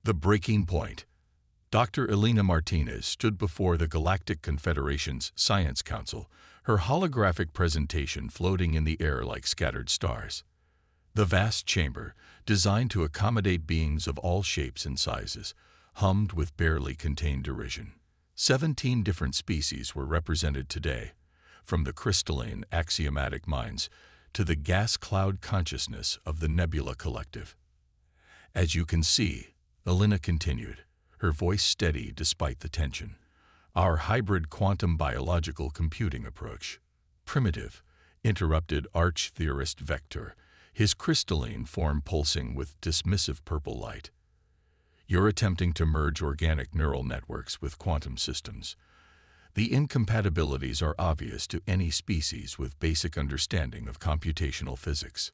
The breaking point. Dr. Elena Martinez stood before the Galactic Confederation's Science Council, her holographic presentation floating in the air like scattered stars. The vast chamber, designed to accommodate beings of all shapes and sizes, hummed with barely contained derision. 17 different species were represented today, from the crystalline axiomatic minds to the gas cloud consciousness of the Nebula Collective. As you can see, Elena continued, her voice steady despite the tension. Our hybrid quantum biological computing approach. Primitive, interrupted arch-theorist Vector, his crystalline form pulsing with dismissive purple light. You're attempting to merge organic neural networks with quantum systems. The incompatibilities are obvious to any species with basic understanding of computational physics.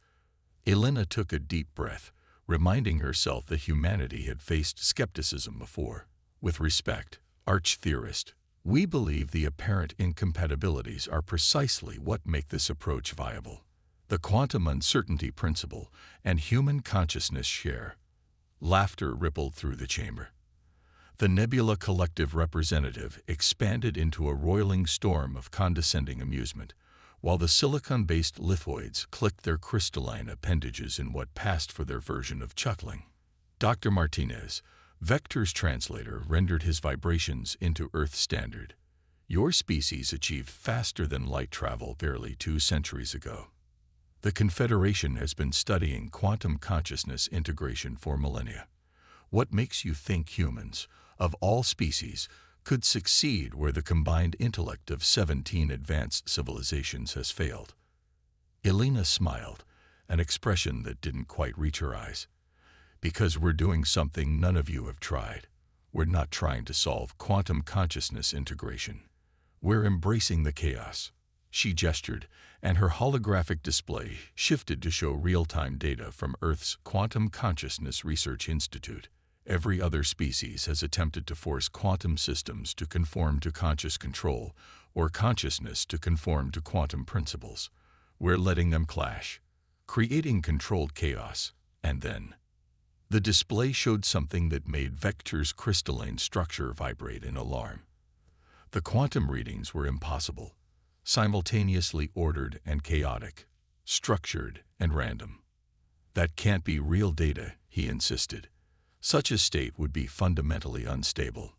Elena took a deep breath, reminding herself that humanity had faced skepticism before. With respect, arch-theorist, we believe the apparent incompatibilities are precisely what make this approach viable. The quantum uncertainty principle and human consciousness share. Laughter rippled through the chamber. The Nebula Collective representative expanded into a roiling storm of condescending amusement, while the silicon-based lithoids clicked their crystalline appendages in what passed for their version of chuckling. Dr. Martinez, Vector's translator, rendered his vibrations into Earth standard. Your species achieved faster-than-light travel barely 2 centuries ago. The Confederation has been studying quantum consciousness integration for millennia. What makes you think humans, of all species, could succeed where the combined intellect of 17 advanced civilizations has failed? Elena smiled, an expression that didn't quite reach her eyes. Because we're doing something none of you have tried. We're not trying to solve quantum consciousness integration. We're embracing the chaos. She gestured, and her holographic display shifted to show real-time data from Earth's Quantum Consciousness Research Institute. Every other species has attempted to force quantum systems to conform to conscious control, or consciousness to conform to quantum principles. We're letting them clash, creating controlled chaos, and then the display showed something that made Vector's crystalline structure vibrate in alarm. The quantum readings were impossible, simultaneously ordered and chaotic, structured and random. That can't be real data, he insisted. Such a state would be fundamentally unstable.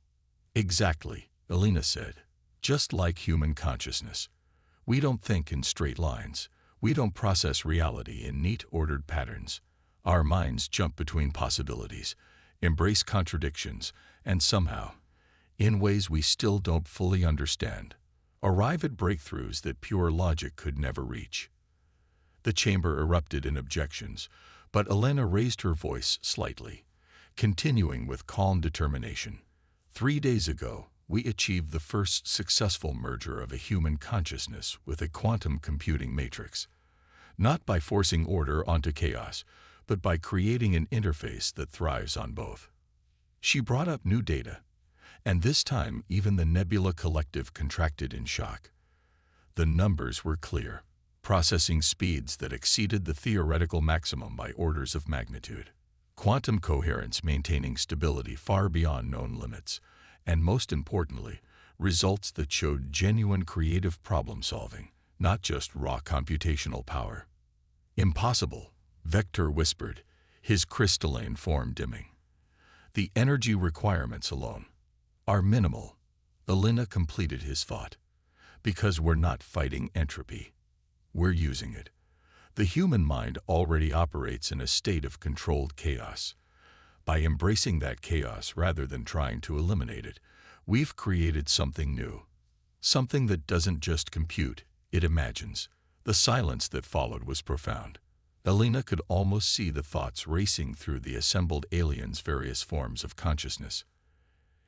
Exactly, Elena said. Just like human consciousness. We don't think in straight lines. We don't process reality in neat, ordered patterns. Our minds jump between possibilities, embrace contradictions, and somehow, in ways we still don't fully understand, arrive at breakthroughs that pure logic could never reach. The chamber erupted in objections, but Elena raised her voice slightly, continuing with calm determination. 3 days ago, we achieved the first successful merger of a human consciousness with a quantum computing matrix. Not by forcing order onto chaos, but by creating an interface that thrives on both. She brought up new data, and this time even the Nebula Collective contracted in shock. The numbers were clear, processing speeds that exceeded the theoretical maximum by orders of magnitude. Quantum coherence maintaining stability far beyond known limits, and most importantly, results that showed genuine creative problem-solving, not just raw computational power. Impossible, Vector whispered, his crystalline form dimming. The energy requirements alone are minimal. Elena completed his thought. Because we're not fighting entropy. We're using it. The human mind already operates in a state of controlled chaos. By embracing that chaos rather than trying to eliminate it, we've created something new. Something that doesn't just compute, it imagines. The silence that followed was profound. Elena could almost see the thoughts racing through the assembled aliens' various forms of consciousness.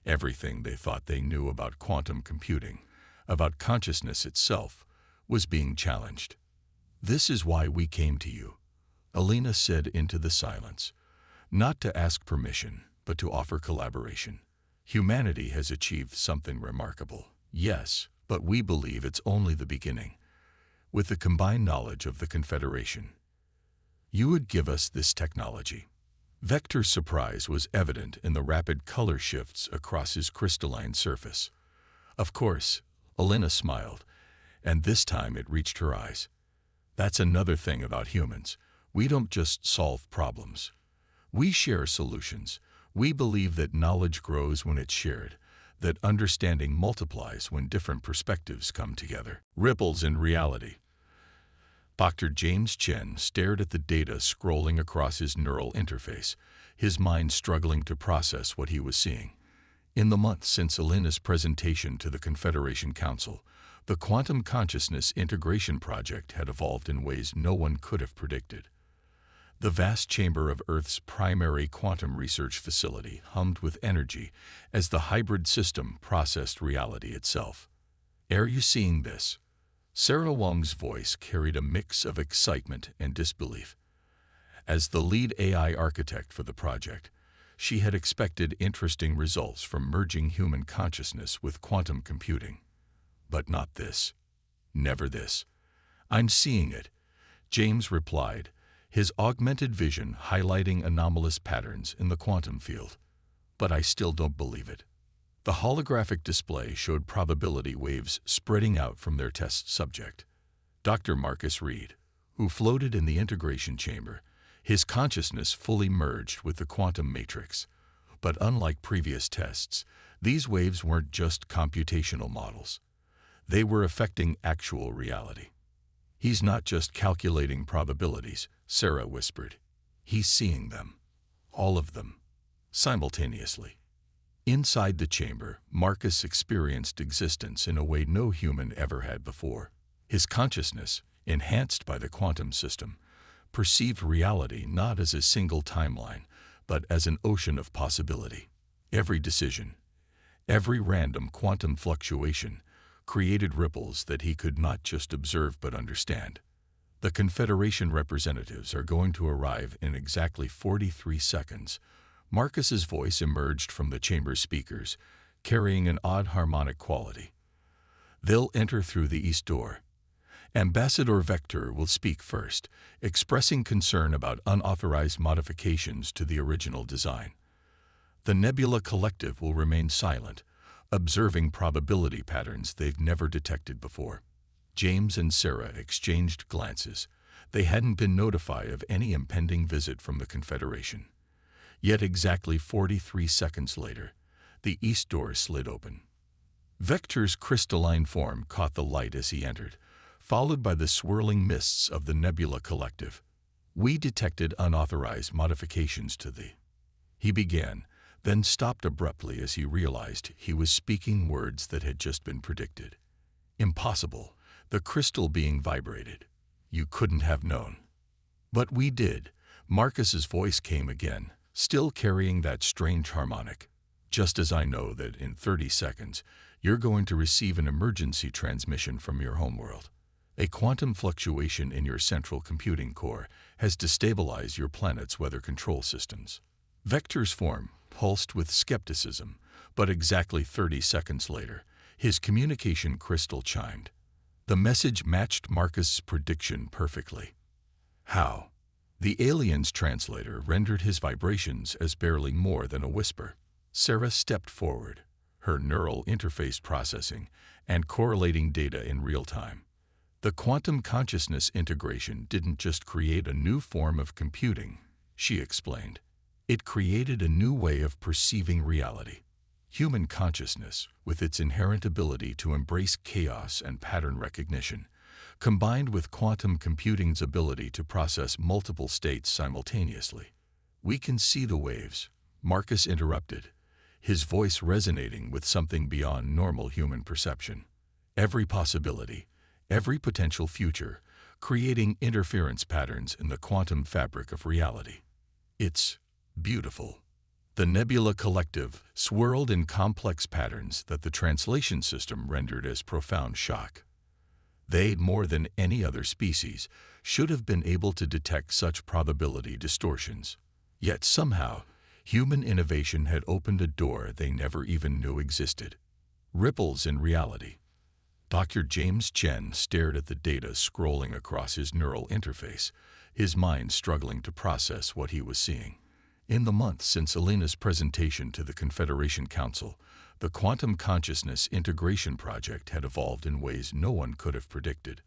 Everything they thought they knew about quantum computing, about consciousness itself, was being challenged. This is why we came to you, Elena said into the silence. Not to ask permission, but to offer collaboration. Humanity has achieved something remarkable, yes, but we believe it's only the beginning. With the combined knowledge of the Confederation, you would give us this technology. Vector's surprise was evident in the rapid color shifts across his crystalline surface. Of course, Elena smiled, and this time it reached her eyes. That's another thing about humans. We don't just solve problems. We share solutions. We believe that knowledge grows when it's shared, that understanding multiplies when different perspectives come together. Ripples in reality. Dr. James Chen stared at the data scrolling across his neural interface, his mind struggling to process what he was seeing. In the months since Elena's presentation to the Confederation Council, the Quantum Consciousness Integration Project had evolved in ways no one could have predicted. The vast chamber of Earth's primary quantum research facility hummed with energy as the hybrid system processed reality itself. "Are you seeing this?" Sarah Wong's voice carried a mix of excitement and disbelief. As the lead AI architect for the project, she had expected interesting results from merging human consciousness with quantum computing. But not this. Never this. "I'm seeing it," James replied, his augmented vision highlighting anomalous patterns in the quantum field. "But I still don't believe it." The holographic display showed probability waves spreading out from their test subject, Dr. Marcus Reed, who floated in the integration chamber, his consciousness fully merged with the quantum matrix. But unlike previous tests, these waves weren't just computational models. They were affecting actual reality. "He's not just calculating probabilities," Sarah whispered. "He's seeing them. All of them. Simultaneously." Inside the chamber, Marcus experienced existence in a way no human ever had before. His consciousness, enhanced by the quantum system, perceived reality not as a single timeline, but as an ocean of possibility. Every decision, every random quantum fluctuation, created ripples that he could not just observe but understand. The Confederation representatives are going to arrive in exactly 43 seconds. Marcus's voice emerged from the chamber speakers, carrying an odd harmonic quality. "They'll enter through the east door. Ambassador Vector will speak first, expressing concern about unauthorized modifications to the original design. The Nebula Collective will remain silent, observing probability patterns they've never detected before." James and Sarah exchanged glances. They hadn't been notified of any impending visit from the Confederation. Yet exactly 43 seconds later, the east door slid open. Vector's crystalline form caught the light as he entered, followed by the swirling mists of the Nebula Collective. "We detected unauthorized modifications to the..." He began, then stopped abruptly as he realized he was speaking words that had just been predicted. "Impossible. The crystal being vibrated. You couldn't have known." "But we did." Marcus's voice came again, still carrying that strange harmonic. "Just as I know that in 30 seconds, you're going to receive an emergency transmission from your homeworld. A quantum fluctuation in your central computing core has destabilized your planet's weather control systems." Vector's form pulsed with skepticism, but exactly 30 seconds later, his communication crystal chimed. The message matched Marcus's prediction perfectly. "How?" The alien's translator rendered his vibrations as barely more than a whisper. Sarah stepped forward, her neural interface processing and correlating data in real time. The quantum consciousness integration didn't just create a new form of computing, she explained. It created a new way of perceiving reality. Human consciousness, with its inherent ability to embrace chaos and pattern recognition, combined with quantum computing's ability to process multiple states simultaneously. "We can see the waves," Marcus interrupted, his voice resonating with something beyond normal human perception. "Every possibility, every potential future, creating interference patterns in the quantum fabric of reality. It's beautiful." The Nebula Collective swirled in complex patterns that the translation system rendered as profound shock. They, more than any other species, should have been able to detect such probability distortions. Yet somehow, human innovation had opened a door they never even knew existed. Ripples in reality. Dr. James Chen stared at the data scrolling across his neural interface, his mind struggling to process what he was seeing. In the months since Elena's presentation to the Confederation Council, the Quantum Consciousness Integration Project had evolved in ways no one could have predicted.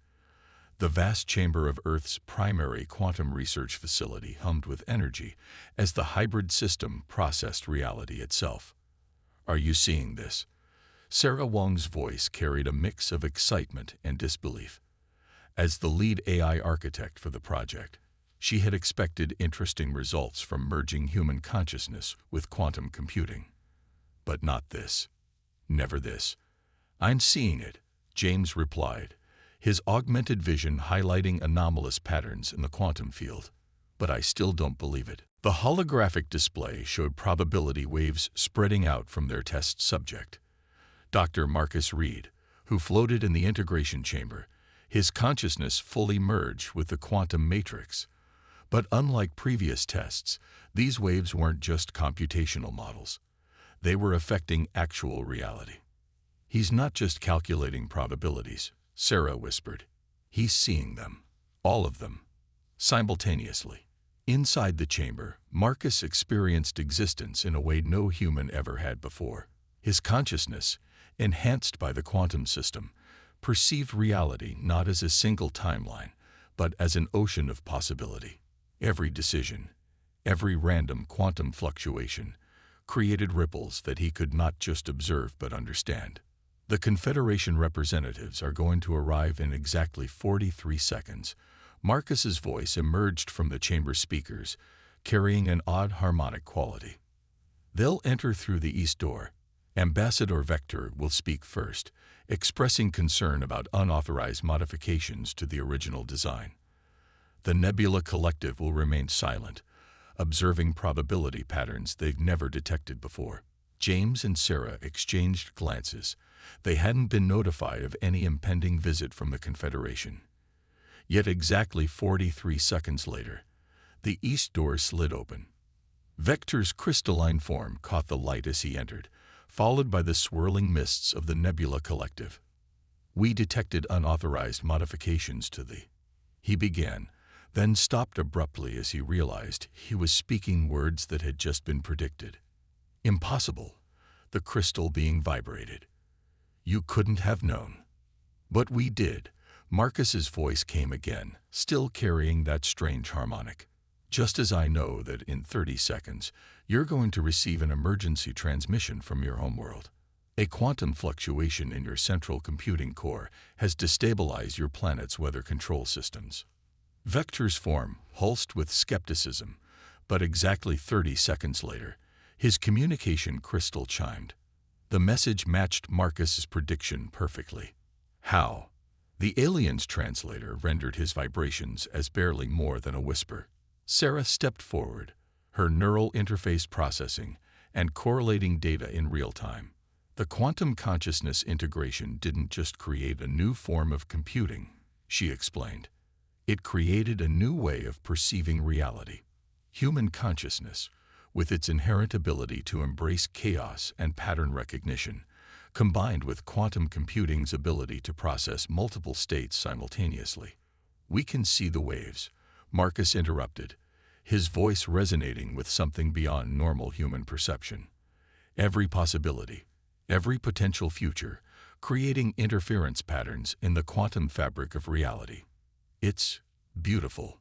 The vast chamber of Earth's primary quantum research facility hummed with energy as the hybrid system processed reality itself. "Are you seeing this?" Sarah Wong's voice carried a mix of excitement and disbelief. As the lead AI architect for the project, she had expected interesting results from merging human consciousness with quantum computing. But not this. Never this. "I'm seeing it," James replied, his augmented vision highlighting anomalous patterns in the quantum field. "But I still don't believe it." The holographic display showed probability waves spreading out from their test subject, Dr. Marcus Reed, who floated in the integration chamber, his consciousness fully merged with the quantum matrix. But unlike previous tests, these waves weren't just computational models. They were affecting actual reality. "He's not just calculating probabilities," Sarah whispered. "He's seeing them, all of them, simultaneously." Inside the chamber, Marcus experienced existence in a way no human ever had before. His consciousness, enhanced by the quantum system, perceived reality not as a single timeline, but as an ocean of possibility. Every decision, every random quantum fluctuation, created ripples that he could not just observe but understand. "The Confederation representatives are going to arrive in exactly 43 seconds. Marcus's voice emerged from the chamber speakers, carrying an odd harmonic quality. "They'll enter through the east door. Ambassador Vector will speak first, expressing concern about unauthorized modifications to the original design. The Nebula Collective will remain silent, observing probability patterns they've never detected before." James and Sarah exchanged glances. They hadn't been notified of any impending visit from the Confederation. Yet exactly 43 seconds later, the east door slid open. Vector's crystalline form caught the light as he entered, followed by the swirling mists of the Nebula Collective. "We detected unauthorized modifications to the..." he began, then stopped abruptly as he realized he was speaking words that had just been predicted. "Impossible," the crystal being vibrated. "You couldn't have known." "But we did." Marcus's voice came again, still carrying that strange harmonic. "Just as I know that in 30 seconds, you're going to receive an emergency transmission from your homeworld. A quantum fluctuation in your central computing core has destabilized your planet's weather control systems." Vector's form pulsed with skepticism, but exactly 30 seconds later, his communication crystal chimed. The message matched Marcus's prediction perfectly. "How?" The alien's translator rendered his vibrations as barely more than a whisper. Sarah stepped forward, her neural interface processing and correlating data in real time. "The quantum consciousness integration didn't just create a new form of computing," she explained. "It created a new way of perceiving reality. Human consciousness, with its inherent ability to embrace chaos and pattern recognition, combined with quantum computing's ability to process multiple states simultaneously." "We can see the waves," Marcus interrupted, his voice resonating with something beyond normal human perception. "Every possibility, every potential future, creating interference patterns in the quantum fabric of reality. It's beautiful."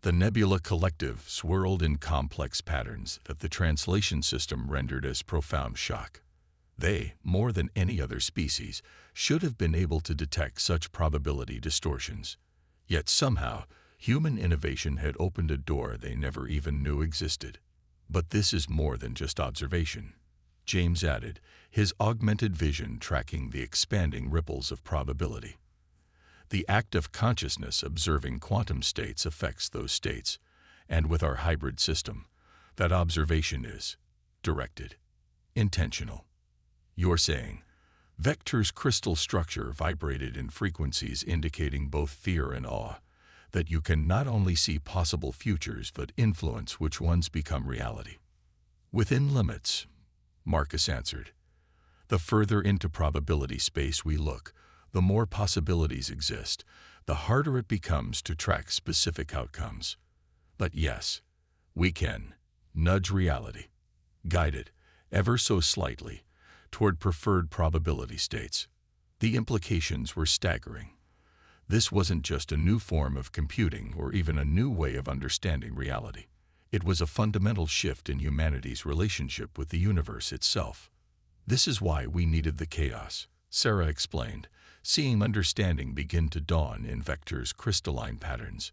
The Nebula Collective swirled in complex patterns that the translation system rendered as profound shock. They, more than any other species, should have been able to detect such probability distortions. Yet somehow, human innovation had opened a door they never even knew existed. "But this is more than just observation," James added, his augmented vision tracking the expanding ripples of probability. "The act of consciousness observing quantum states affects those states, and with our hybrid system, that observation is directed, intentional." "You're saying..." Vector's crystal structure vibrated in frequencies indicating both fear and awe, "that you can not only see possible futures but influence which ones become reality." "Within limits," Marcus answered. "The further into probability space we look, the more possibilities exist, the harder it becomes to track specific outcomes. But yes, we can, nudge reality, guide it, ever so slightly, toward preferred probability states. The implications were staggering. This wasn't just a new form of computing or even a new way of understanding reality. It was a fundamental shift in humanity's relationship with the universe itself. This is why we needed the chaos, Sarah explained, seeing understanding begin to dawn in Vector's crystalline patterns.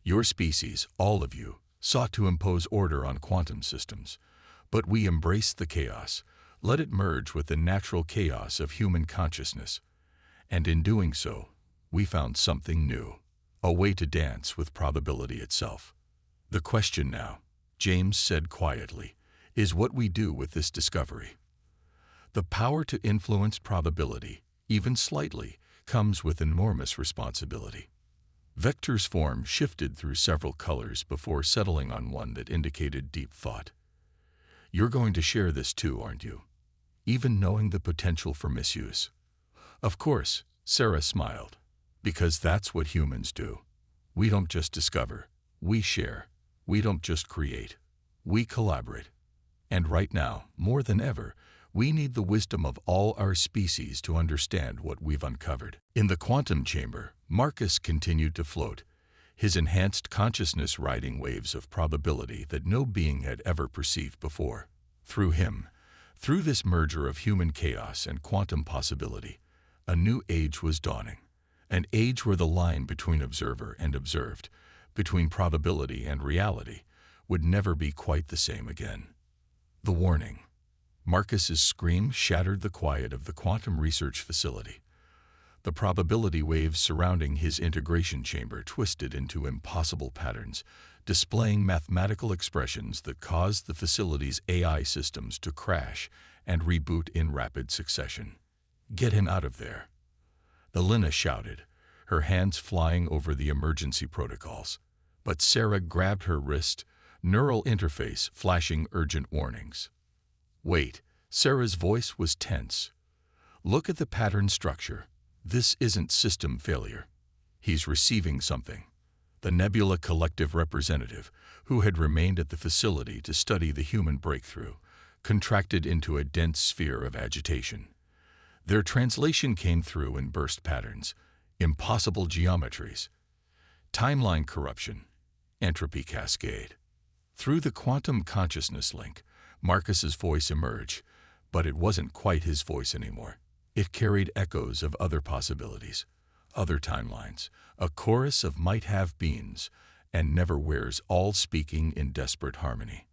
Your species, all of you, sought to impose order on quantum systems, but we embraced the chaos, let it merge with the natural chaos of human consciousness. And in doing so, we found something new, a way to dance with probability itself. The question now, James said quietly, is what we do with this discovery. The power to influence probability, even slightly, comes with enormous responsibility. Vector's form shifted through several colors before settling on one that indicated deep thought. You're going to share this too, aren't you? Even knowing the potential for misuse. Of course, Sarah smiled, because that's what humans do. We don't just discover, we share. We don't just create, we collaborate. And right now, more than ever, we need the wisdom of all our species to understand what we've uncovered. In the quantum chamber, Marcus continued to float, his enhanced consciousness riding waves of probability that no being had ever perceived before. Through him, through this merger of human chaos and quantum possibility, a new age was dawning, an age where the line between observer and observed, between probability and reality, would never be quite the same again. The warning. Marcus's scream shattered the quiet of the quantum research facility. The probability waves surrounding his integration chamber twisted into impossible patterns, displaying mathematical expressions that caused the facility's AI systems to crash and reboot in rapid succession. Get him out of there. Elena shouted, her hands flying over the emergency protocols. But Sarah grabbed her wrist, neural interface flashing urgent warnings. Wait, Sarah's voice was tense. Look at the pattern structure. This isn't system failure. He's receiving something. The Nebula Collective representative, who had remained at the facility to study the human breakthrough, contracted into a dense sphere of agitation. Their translation came through in burst patterns, impossible geometries, timeline corruption, entropy cascade. Through the quantum consciousness link, Marcus's voice emerged, but it wasn't quite his voice anymore. It carried echoes of other possibilities, other timelines, a chorus of might-have-beens, and never-wheres all speaking in desperate harmony.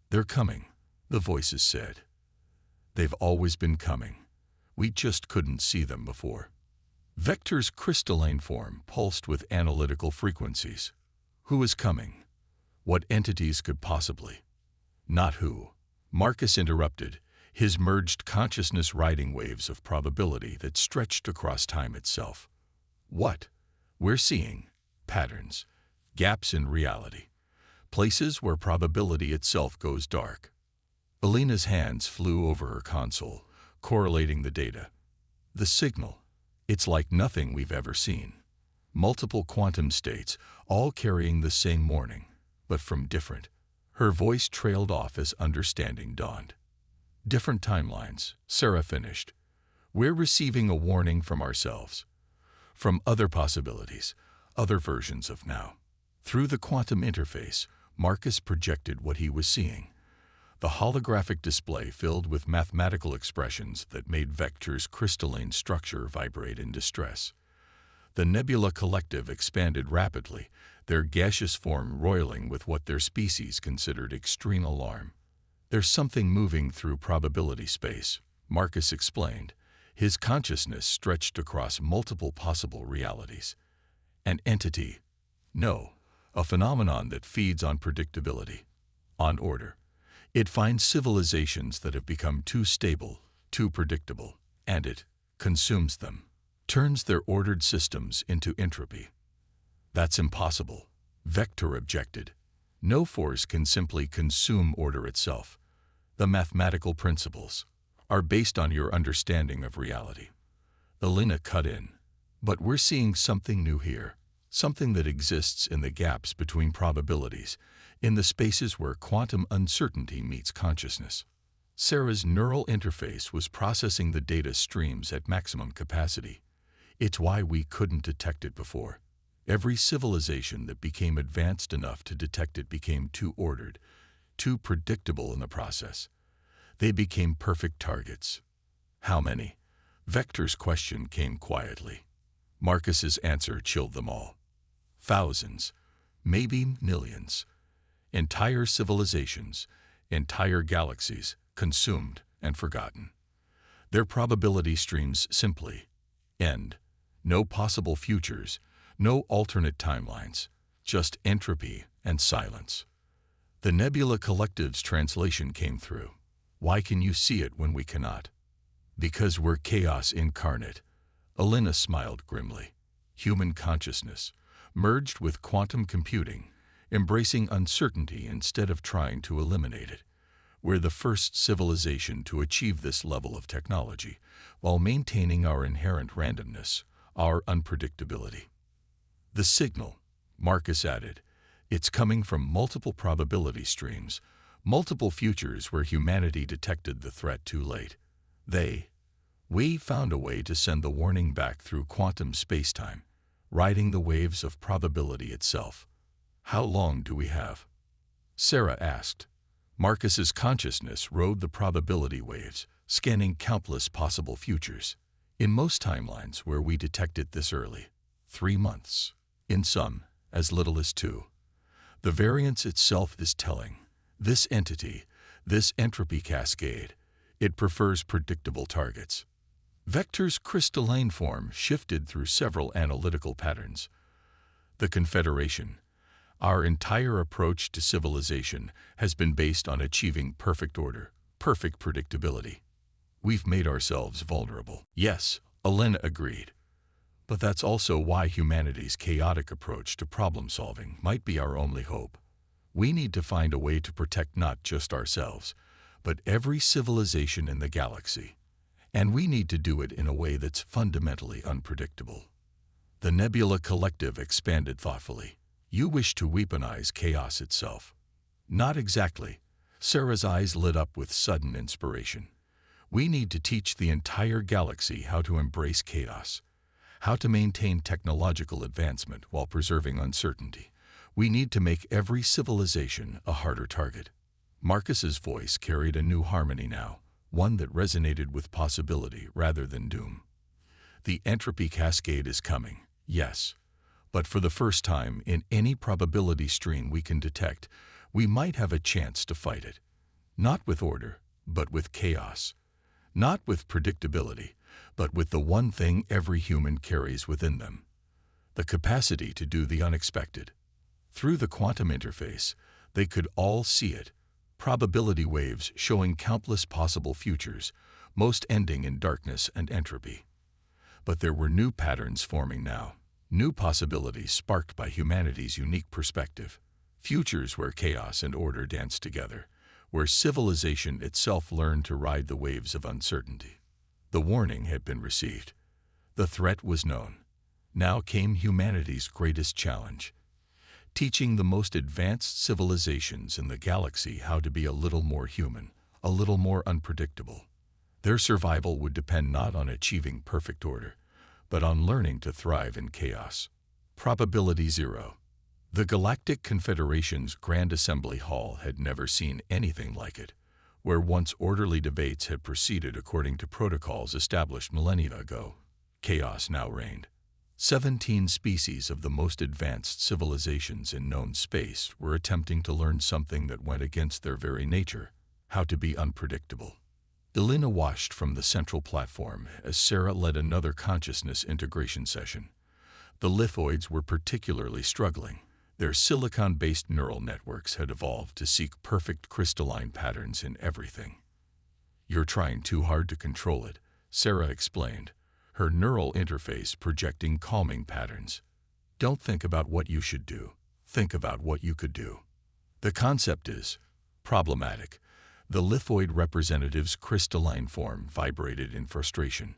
They're coming, the voices said. They've always been coming. We just couldn't see them before. Vector's crystalline form pulsed with analytical frequencies. Who is coming? What entities could possibly? Not who. Marcus interrupted, his merged consciousness riding waves of probability that stretched across time itself. What? We're seeing patterns, gaps in reality, places where probability itself goes dark. Elena's hands flew over her console, correlating the data. The signal. It's like nothing we've ever seen. Multiple quantum states, all carrying the same warning, but from different. Her voice trailed off as understanding dawned. Different timelines, Sarah finished. We're receiving a warning from ourselves, from other possibilities, other versions of now. Through the quantum interface, Marcus projected what he was seeing. The holographic display filled with mathematical expressions that made Vector's crystalline structure vibrate in distress. The Nebula Collective expanded rapidly, their gaseous form roiling with what their species considered extreme alarm. There's something moving through probability space, Marcus explained, his consciousness stretched across multiple possible realities. An entity. No, a phenomenon that feeds on predictability, on order. It finds civilizations that have become too stable, too predictable, and it consumes them, turns their ordered systems into entropy. That's impossible, Vector objected. No force can simply consume order itself. The mathematical principles are based on your understanding of reality. Elena cut in. But we're seeing something new here, something that exists in the gaps between probabilities, in the spaces where quantum uncertainty meets consciousness. Sarah's neural interface was processing the data streams at maximum capacity. It's why we couldn't detect it before. Every civilization that became advanced enough to detect it became too ordered, too predictable in the process. They became perfect targets. How many? Vector's question came quietly. Marcus's answer chilled them all. Thousands, maybe millions. Entire civilizations, entire galaxies, consumed and forgotten. Their probability streams simply end. No possible futures, no alternate timelines, just entropy and silence. The Nebula Collective's translation came through. Why can you see it when we cannot? Because we're chaos incarnate. Elena smiled grimly. Human consciousness, merged with quantum computing, embracing uncertainty instead of trying to eliminate it. We're the first civilization to achieve this level of technology, while maintaining our inherent randomness, our unpredictability. The signal, Marcus added, it's coming from multiple probability streams, multiple futures where humanity detected the threat too late. We found a way to send the warning back through quantum spacetime, riding the waves of probability itself. How long do we have? Sarah asked. Marcus's consciousness rode the probability waves, scanning countless possible futures. In most timelines where we detect it this early, 3 months. In some, as little as 2. The variance itself is telling. This entity, this entropy cascade, it prefers predictable targets. Vector's crystalline form shifted through several analytical patterns. The Confederation, our entire approach to civilization, has been based on achieving perfect order, perfect predictability. We've made ourselves vulnerable. Yes, Elena agreed. But that's also why humanity's chaotic approach to problem-solving might be our only hope. We need to find a way to protect not just ourselves, but every civilization in the galaxy. And we need to do it in a way that's fundamentally unpredictable. The Nebula Collective expanded thoughtfully. You wish to weaponize chaos itself. Not exactly. Sarah's eyes lit up with sudden inspiration. We need to teach the entire galaxy how to embrace chaos, how to maintain technological advancement while preserving uncertainty. We need to make every civilization a harder target. Marcus's voice carried a new harmony now, one that resonated with possibility rather than doom. The entropy cascade is coming, yes. But for the first time in any probability stream we can detect, we might have a chance to fight it. Not with order, but with chaos. Not with predictability, but with the one thing every human carries within them. The capacity to do the unexpected. Through the quantum interface, they could all see it. Probability waves showing countless possible futures, most ending in darkness and entropy. But there were new patterns forming now. New possibilities sparked by humanity's unique perspective. Futures where chaos and order danced together, where civilization itself learned to ride the waves of uncertainty. The warning had been received. The threat was known. Now came humanity's greatest challenge. Teaching the most advanced civilizations in the galaxy how to be a little more human, a little more unpredictable. Their survival would depend not on achieving perfect order, but on learning to thrive in chaos. Probability 0. The Galactic Confederation's Grand Assembly Hall had never seen anything like it, where once orderly debates had proceeded according to protocols established millennia ago. Chaos now reigned. 17 species of the most advanced civilizations in known space were attempting to learn something that went against their very nature, how to be unpredictable. Elena watched from the central platform as Sarah led another consciousness integration session. The lithoids were particularly struggling. Their silicon-based neural networks had evolved to seek perfect crystalline patterns in everything. You're trying too hard to control it, Sarah explained, her neural interface projecting calming patterns. Don't think about what you should do. Think about what you could do. The concept is problematic. The lithoid representative's crystalline form vibrated in frustration.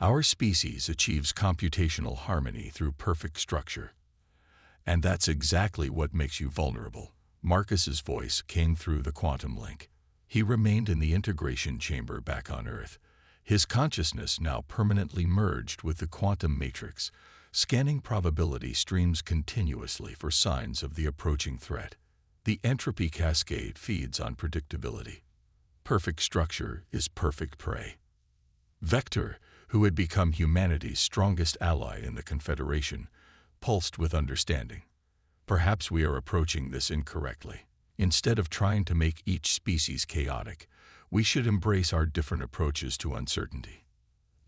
Our species achieves computational harmony through perfect structure. And that's exactly what makes you vulnerable, Marcus's voice came through the quantum link. He remained in the integration chamber back on Earth, his consciousness now permanently merged with the quantum matrix, scanning probability streams continuously for signs of the approaching threat. The entropy cascade feeds on predictability. Perfect structure is perfect prey. Vector, who had become humanity's strongest ally in the Confederation, pulsed with understanding. Perhaps we are approaching this incorrectly. Instead of trying to make each species chaotic, we should embrace our different approaches to uncertainty.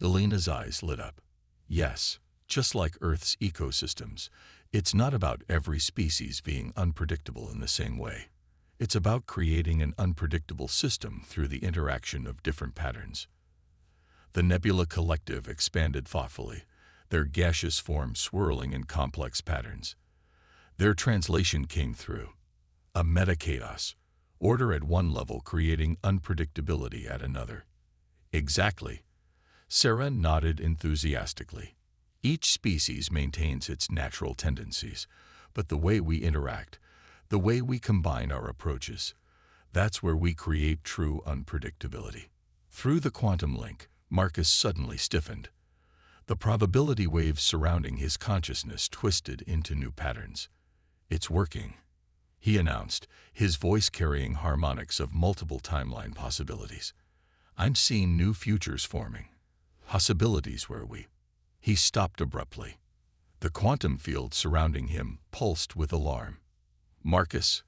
Elena's eyes lit up. Yes, just like Earth's ecosystems, it's not about every species being unpredictable in the same way. It's about creating an unpredictable system through the interaction of different patterns. The Nebula Collective expanded thoughtfully, their gaseous form swirling in complex patterns. Their translation came through. A meta-chaos, order at one level creating unpredictability at another. Exactly. Sarah nodded enthusiastically. Each species maintains its natural tendencies, but the way we interact, the way we combine our approaches, that's where we create true unpredictability. Through the quantum link, Marcus suddenly stiffened. The probability waves surrounding his consciousness twisted into new patterns. It's working, he announced, his voice carrying harmonics of multiple timeline possibilities. I'm seeing new futures forming. Possibilities where we... He stopped abruptly. The quantum field surrounding him pulsed with alarm. Marcus.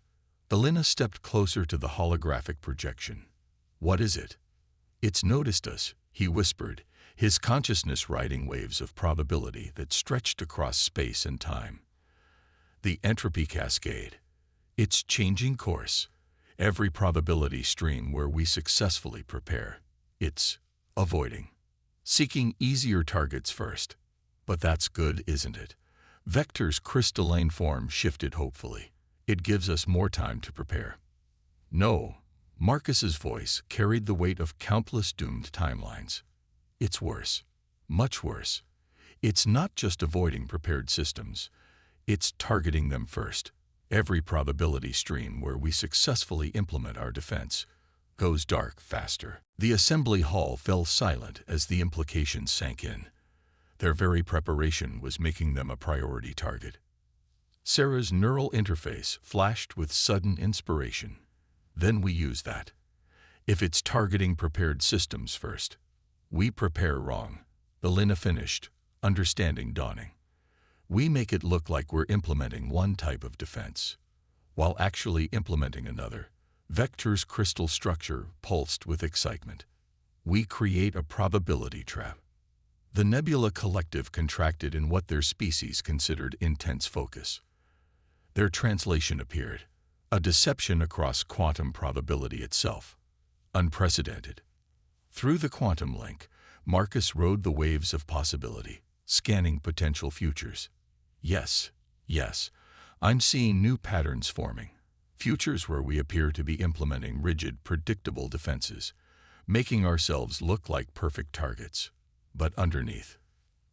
Elena stepped closer to the holographic projection. What is it? It's noticed us, he whispered, his consciousness riding waves of probability that stretched across space and time. The entropy cascade. It's changing course. Every probability stream where we successfully prepare. It's avoiding. Seeking easier targets first. But that's good, isn't it? Vector's crystalline form shifted hopefully. It gives us more time to prepare. No. Marcus's voice carried the weight of countless doomed timelines. It's worse. Much worse. It's not just avoiding prepared systems. It's targeting them first. Every probability stream where we successfully implement our defense goes dark faster. The assembly hall fell silent as the implications sank in. Their very preparation was making them a priority target. Sarah's neural interface flashed with sudden inspiration. Then we use that. If it's targeting prepared systems first, we prepare wrong. Elena finished, understanding dawning. We make it look like we're implementing one type of defense, while actually implementing another. Vector's crystal structure pulsed with excitement. We create a probability trap. The Nebula Collective contracted in what their species considered intense focus. Their translation appeared. A deception across quantum probability itself. Unprecedented. Through the quantum link, Marcus rode the waves of possibility, scanning potential futures. Yes, I'm seeing new patterns forming. Futures where we appear to be implementing rigid, predictable defenses, making ourselves look like perfect targets. But underneath,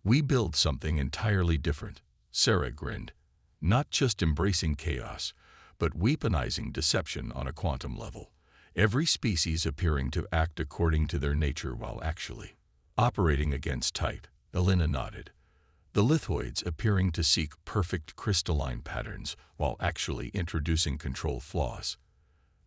we build something entirely different. Sarah grinned. Not just embracing chaos, but weaponizing deception on a quantum level. Every species appearing to act according to their nature while actually operating against type. Elena nodded. The lithoids appearing to seek perfect crystalline patterns while actually introducing control flaws.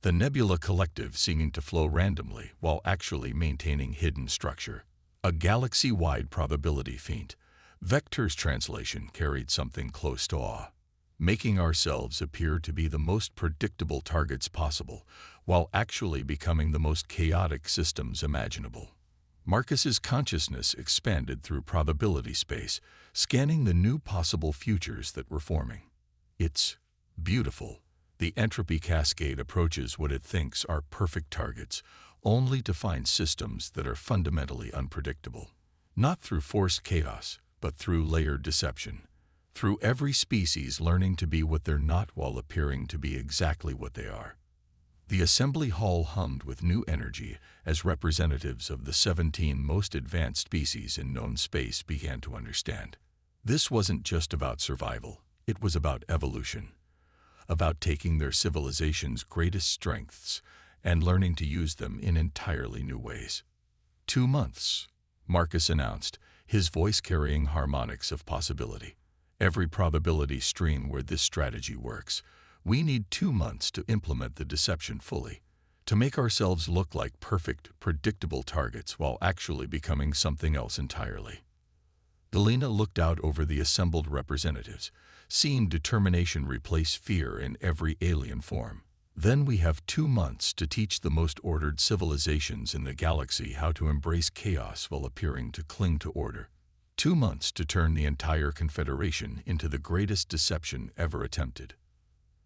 The Nebula Collective seeming to flow randomly while actually maintaining hidden structure. A galaxy-wide probability feint. Vector's translation carried something close to awe. Making ourselves appear to be the most predictable targets possible, while actually becoming the most chaotic systems imaginable. Marcus's consciousness expanded through probability space, scanning the new possible futures that were forming. It's beautiful. The entropy cascade approaches what it thinks are perfect targets, only to find systems that are fundamentally unpredictable. Not through forced chaos, but through layered deception. Through every species learning to be what they're not while appearing to be exactly what they are. The assembly hall hummed with new energy as representatives of the 17 most advanced species in known space began to understand. This wasn't just about survival, it was about evolution. about taking their civilization's greatest strengths and learning to use them in entirely new ways. 2 months, Marcus announced, his voice carrying harmonics of possibility. Every probability stream where this strategy works, we need 2 months to implement the deception fully, to make ourselves look like perfect, predictable targets while actually becoming something else entirely. Elena looked out over the assembled representatives, seeing determination replace fear in every alien form. Then we have 2 months to teach the most ordered civilizations in the galaxy how to embrace chaos while appearing to cling to order. 2 months to turn the entire Confederation into the greatest deception ever attempted.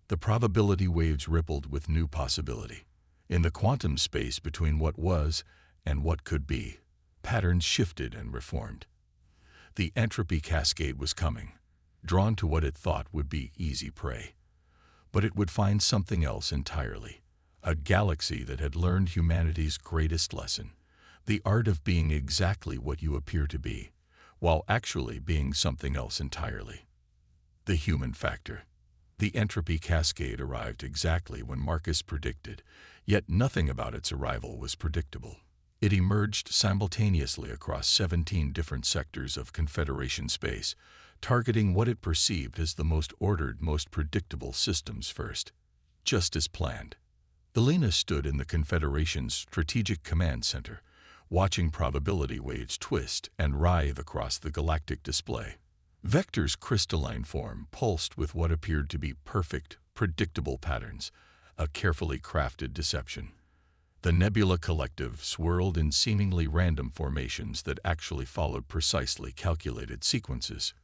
The probability waves rippled with new possibility. In the quantum space between what was and what could be, patterns shifted and reformed. The entropy cascade was coming, drawn to what it thought would be easy prey. But it would find something else entirely, a galaxy that had learned humanity's greatest lesson, the art of being exactly what you appear to be, while actually being something else entirely. The human factor. The entropy cascade arrived exactly when Marcus predicted, yet nothing about its arrival was predictable. It emerged simultaneously across 17 different sectors of Confederation space, targeting what it perceived as the most ordered, most predictable systems first. Just as planned. Elena stood in the Confederation's Strategic Command Center, watching probability waves twist and writhe across the galactic display. Vector's crystalline form pulsed with what appeared to be perfect, predictable patterns, a carefully crafted deception. The Nebula Collective swirled in seemingly random formations that actually followed precisely calculated sequences.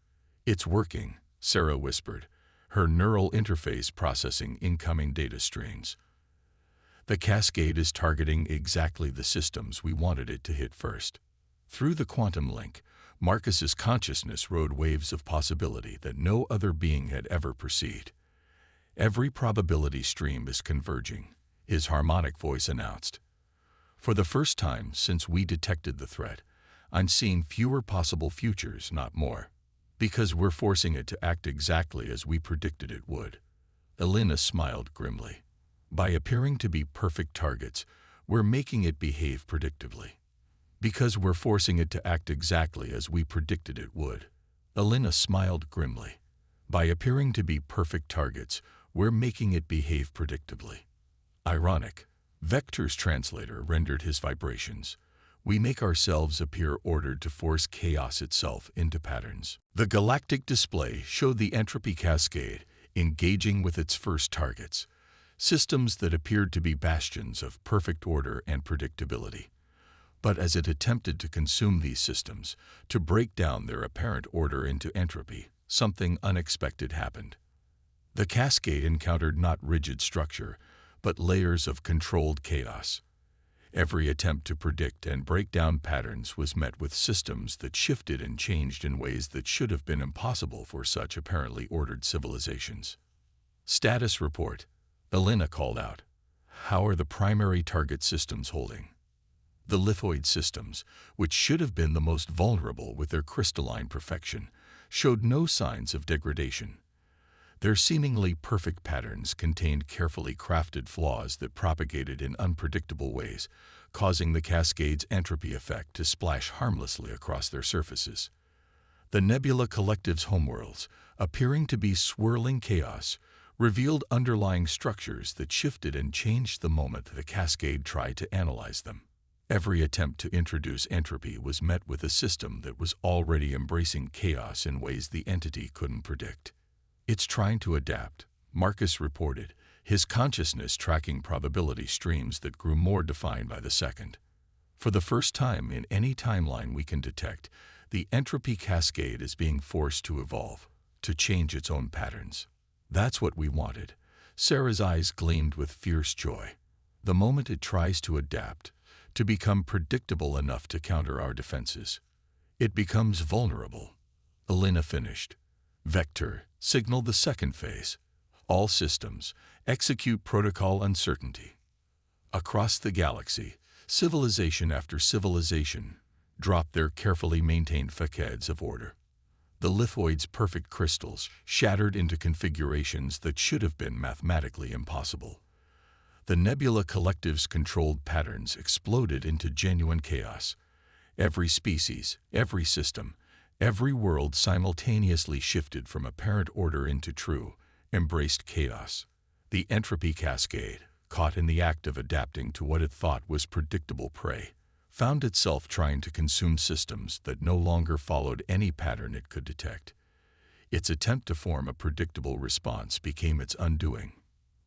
"It's working," Sarah whispered, her neural interface processing incoming data streams. "The cascade is targeting exactly the systems we wanted it to hit first." Through the quantum link, Marcus's consciousness rode waves of possibility that no other being had ever perceived. "Every probability stream is converging," his harmonic voice announced. "For the first time since we detected the threat, I'm seeing fewer possible futures, not more. Because we're forcing it to act exactly as we predicted it would." Elena smiled grimly. "By appearing to be perfect targets, we're making it behave predictably." "Because we're forcing it to act exactly as we predicted it would." Elena smiled grimly. "By appearing to be perfect targets, we're making it behave predictably." Ironic. Vector's translator rendered his vibrations. "We make ourselves appear ordered to force chaos itself into patterns." The galactic display showed the entropy cascade engaging with its first targets, systems that appeared to be bastions of perfect order and predictability. But as it attempted to consume these systems, to break down their apparent order into entropy, something unexpected happened. The cascade encountered not rigid structure, but layers of controlled chaos. Every attempt to predict and break down patterns was met with systems that shifted and changed in ways that should have been impossible for such apparently ordered civilizations. "Status report," Elena called out. "How are the primary target systems holding?" The lithoid systems, which should have been the most vulnerable with their crystalline perfection, showed no signs of degradation. Their seemingly perfect patterns contained carefully crafted flaws that propagated in unpredictable ways, causing the cascade's entropy effect to splash harmlessly across their surfaces. The Nebula Collective's homeworlds, appearing to be swirling chaos, revealed underlying structures that shifted and changed the moment the cascade tried to analyze them. Every attempt to introduce entropy was met with a system that was already embracing chaos in ways the entity couldn't predict. "It's trying to adapt," Marcus reported, his consciousness tracking probability streams that grew more defined by the second. "For the first time in any timeline we can detect, the entropy cascade is being forced to evolve, to change its own patterns." "That's what we wanted." Sarah's eyes gleamed with fierce joy. "The moment it tries to adapt, to become predictable enough to counter our defenses, it becomes vulnerable." Elena finished. "Vector, signal the second phase. All systems, execute protocol uncertainty." Across the galaxy, civilization after civilization dropped their carefully maintained facades of order. The lithoid's perfect crystals shattered into configurations that should have been mathematically impossible. The nebula collective's controlled patterns exploded into genuine chaos. Every species, every system, every world simultaneously shifted from apparent order into true, embraced chaos. The entropy cascade, caught in the act of adapting to what it thought was predictable prey, found itself trying to consume systems that no longer followed any pattern it could detect. Its attempt to form a predictable response became its undoing.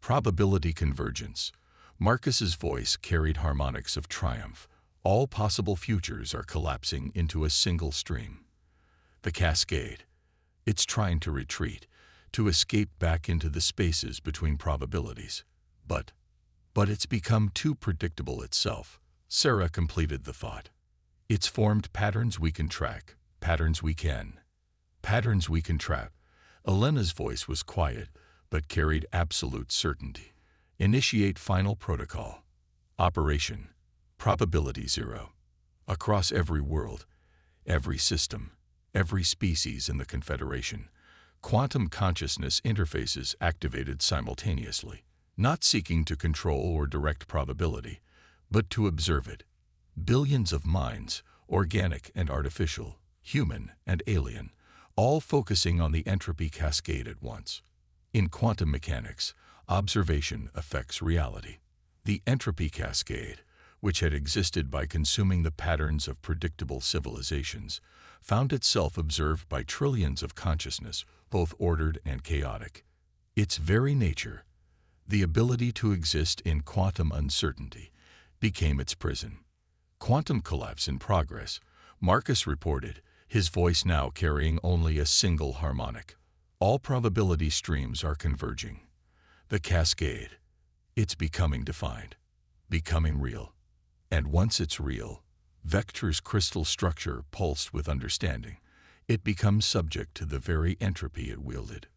Probability convergence. Marcus's voice carried harmonics of triumph. All possible futures are collapsing into a single stream. The cascade. It's trying to retreat, to escape back into the spaces between probabilities. But it's become too predictable itself. Sarah completed the thought. It's formed patterns we can track, patterns we can trap. Elena's voice was quiet, but carried absolute certainty. Initiate final protocol. Operation. Probability 0. Across every world, every system, every species in the Confederation, quantum consciousness interfaces activated simultaneously, not seeking to control or direct probability, but to observe it. Billions of minds, organic and artificial, human and alien, all focusing on the entropy cascade at once. In quantum mechanics, observation affects reality. The entropy cascade, which had existed by consuming the patterns of predictable civilizations, found itself observed by trillions of consciousness, both ordered and chaotic. Its very nature, the ability to exist in quantum uncertainty, became its prison. Quantum collapse in progress, Marcus reported, his voice now carrying only a single harmonic. All probability streams are converging. The cascade, it's becoming defined, becoming real. And once it's real, Vector's crystal structure pulsed with understanding. It becomes subject to the very entropy it wielded.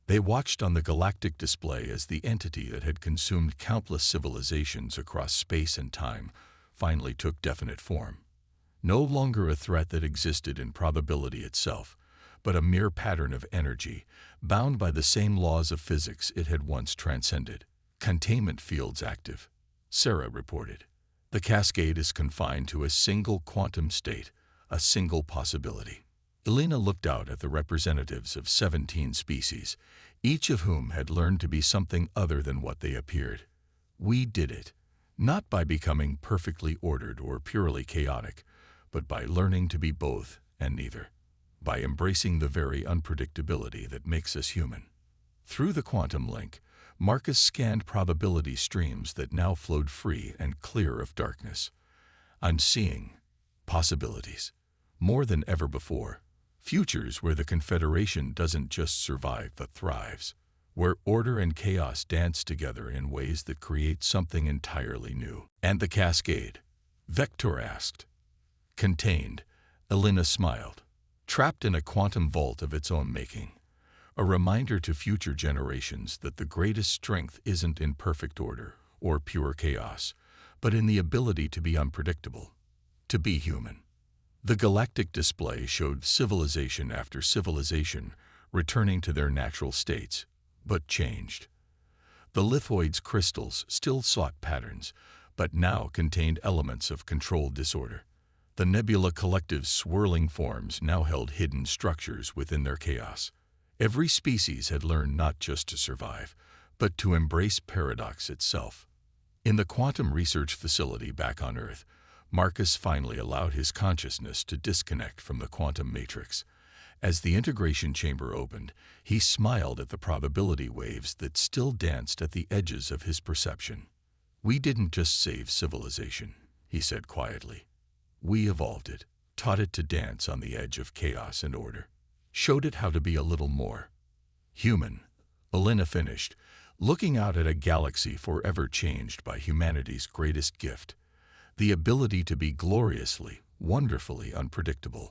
They watched on the galactic display as the entity that had consumed countless civilizations across space and time finally took definite form. No longer a threat that existed in probability itself, but a mere pattern of energy, bound by the same laws of physics it had once transcended. Containment fields active, Sarah reported. The cascade is confined to a single quantum state, a single possibility. Elena looked out at the representatives of 17 species, each of whom had learned to be something other than what they appeared. We did it, not by becoming perfectly ordered or purely chaotic, but by learning to be both and neither, by embracing the very unpredictability that makes us human. Through the quantum link, Marcus scanned probability streams that now flowed free and clear of darkness. I'm seeing possibilities, more than ever before. Futures where the Confederation doesn't just survive but thrives, where order and chaos dance together in ways that create something entirely new. And the cascade? Vector asked. Contained, Elena smiled. Trapped in a quantum vault of its own making. A reminder to future generations that the greatest strength isn't in perfect order or pure chaos, but in the ability to be unpredictable, to be human. The galactic display showed civilization after civilization returning to their natural states, but changed. The lithoid's crystals still sought patterns, but now contained elements of controlled disorder. The nebula collective's swirling forms now held hidden structures within their chaos. Every species had learned not just to survive, but to embrace paradox itself. In the quantum research facility back on Earth, Marcus finally allowed his consciousness to disconnect from the quantum matrix. As the integration chamber opened, he smiled at the probability waves that still danced at the edges of his perception. We didn't just save civilization, he said quietly. We evolved it, taught it to dance on the edge of chaos and order, showed it how to be a little more human. Elena finished, looking out at a galaxy forever changed by humanity's greatest gift, the ability to be gloriously, wonderfully unpredictable.